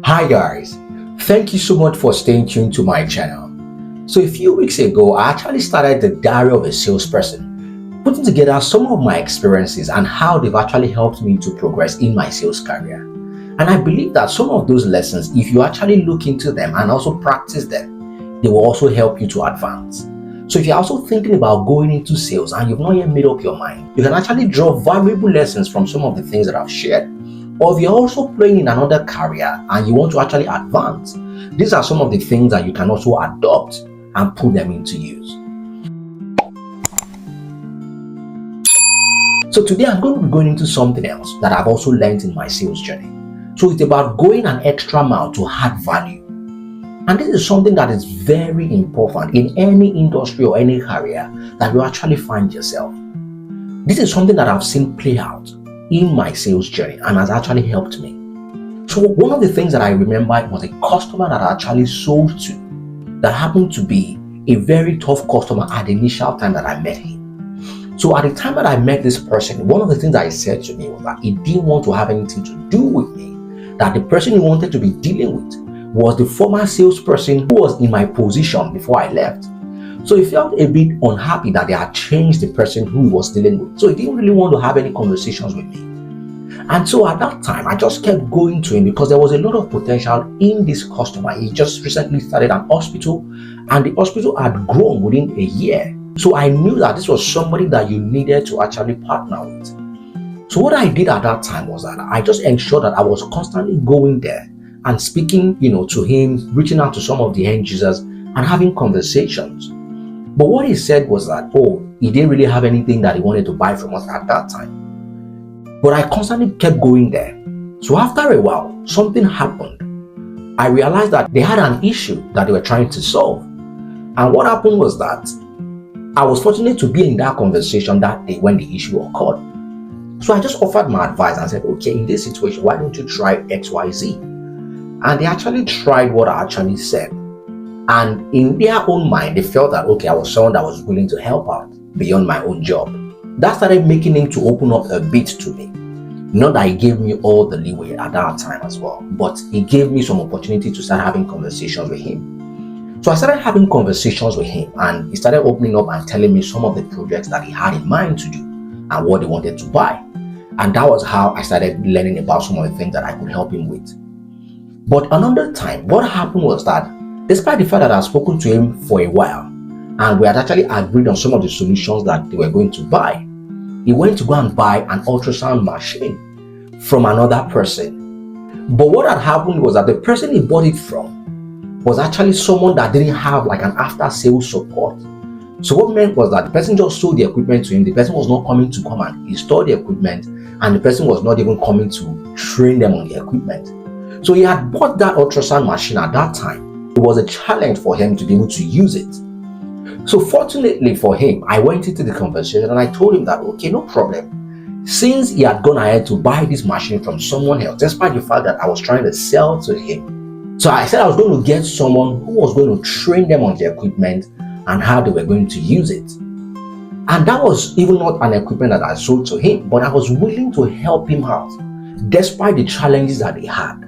Hi guys, thank you so much for staying tuned to my channel. So a few weeks ago, I actually started the Diary of a Salesperson, putting together some of my experiences and how they've actually helped me to progress in my sales career. And I believe that some of those lessons, if you actually look into them and also practice them, they will also help you to advance. So if you're also thinking about going into sales and you've not yet made up your mind, you can actually draw valuable lessons from some of the things that I've shared. Or if you're also playing in another career and you want to actually advance, these are some of the things that you can also adopt and put them into use. So today I'm going to be going into something else that I've also learned in my sales journey. So it's about going an extra mile to add value. And this is something that is very important in any industry or any career that you actually find yourself. This is something that I've seen play out in my sales journey and has actually helped me. So one of the things that I remember was a customer that I actually sold to that happened to be a very tough customer at the initial time that I met him. So at the time that I met this person, one of the things that he said to me was that he didn't want to have anything to do with me, that the person he wanted to be dealing with was the former salesperson who was in my position before I left. So he felt a bit unhappy that they had changed the person who he was dealing with. So he didn't really want to have any conversations with me. And so at that time, I just kept going to him because there was a lot of potential in this customer. He just recently started an hospital and the hospital had grown within a year. So I knew that this was somebody that you needed to actually partner with. So what I did at that time was that I just ensured that I was constantly going there and speaking, to him, reaching out to some of the end users and having conversations. But what he said was that, he didn't really have anything that he wanted to buy from us at that time. But I constantly kept going there. So after a while, something happened. I realized that they had an issue that they were trying to solve. And what happened was that I was fortunate to be in that conversation that day when the issue occurred. So I just offered my advice and said, okay, in this situation, why don't you try XYZ? And they actually tried what I actually said. And in their own mind, they felt that, okay, I was someone that was willing to help out beyond my own job. That started making him to open up a bit to me. Not that he gave me all the leeway at that time as well, but he gave me some opportunity to start having conversations with him. So I started having conversations with him and he started opening up and telling me some of the projects that he had in mind to do and what he wanted to buy. And that was how I started learning about some of the things that I could help him with. But another time, what happened was that despite the fact that I had spoken to him for a while and we had actually agreed on some of the solutions that they were going to buy, he went to go and buy an ultrasound machine from another person. But what had happened was that the person he bought it from was actually someone that didn't have like an after sales support. So what meant was that the person just sold the equipment to him. The person was not coming to come and install the equipment and the person was not even coming to train them on the equipment. So he had bought that ultrasound machine at that time. It was a challenge for him to be able to use it. So fortunately for him, I went into the conversation and I told him that, okay, no problem. Since he had gone ahead to buy this machine from someone else, despite the fact that I was trying to sell to him. So I said I was going to get someone who was going to train them on the equipment and how they were going to use it. And that was even not an equipment that I sold to him, but I was willing to help him out despite the challenges that he had.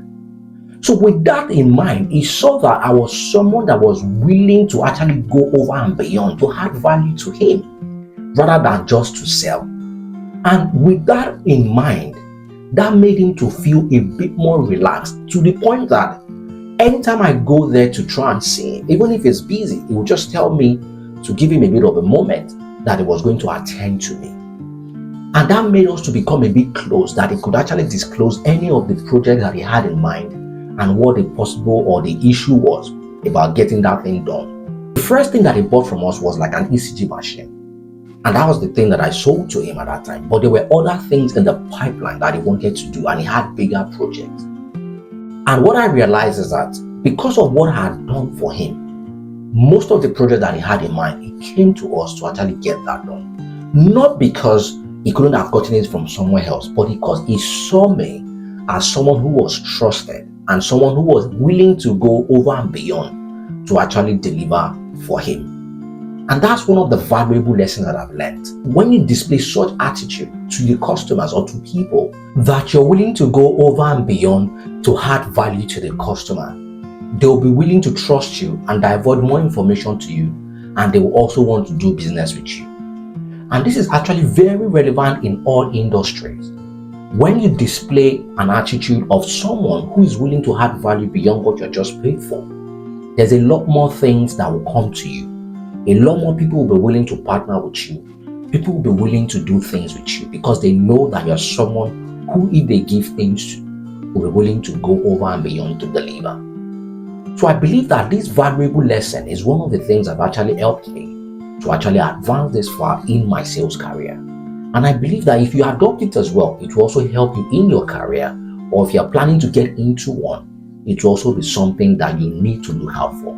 So with that in mind, he saw that I was someone that was willing to actually go over and beyond to add value to him rather than just to sell. And with that in mind, that made him to feel a bit more relaxed to the point that anytime I go there to try and see him, even if he's busy, he would just tell me to give him a bit of a moment that he was going to attend to me. And that made us to become a bit close, that he could actually disclose any of the projects that he had in mind and what the possible or the issue was about getting that thing done. The first thing that he bought from us was like an ECG machine. And that was the thing that I sold to him at that time. But there were other things in the pipeline that he wanted to do and he had bigger projects. And what I realized is that because of what I had done for him, most of the projects that he had in mind, he came to us to actually get that done. Not because he couldn't have gotten it from somewhere else, but because he saw me as someone who was trusted and someone who was willing to go over and beyond to actually deliver for him. And that's one of the valuable lessons that I've learned. When you display such attitude to your customers or to people that you're willing to go over and beyond to add value to the customer, they'll be willing to trust you and divulge more information to you, and they will also want to do business with you. And this is actually very relevant in all industries. When you display an attitude of someone who is willing to add value beyond what you're just paid for, there's a lot more things that will come to you. A lot more people will be willing to partner with you. People will be willing to do things with you because they know that you're someone who, if they give things to, will be willing to go over and beyond to deliver. So I believe that this valuable lesson is one of the things that have actually helped me to actually advance this far in my sales career. And I believe that if you adopt it as well, it will also help you in your career, or if you're planning to get into one, it will also be something that you need to look out for.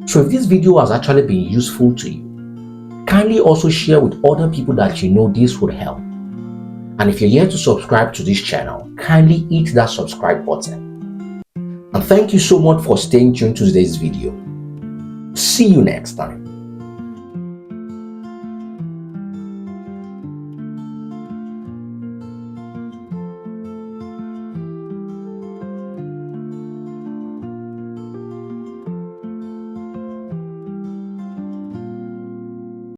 So if this video has actually been useful to you, kindly also share with other people that you know this would help. And if you're yet to subscribe to this channel, kindly hit that subscribe button. And thank you so much for staying tuned to today's video. See you next time.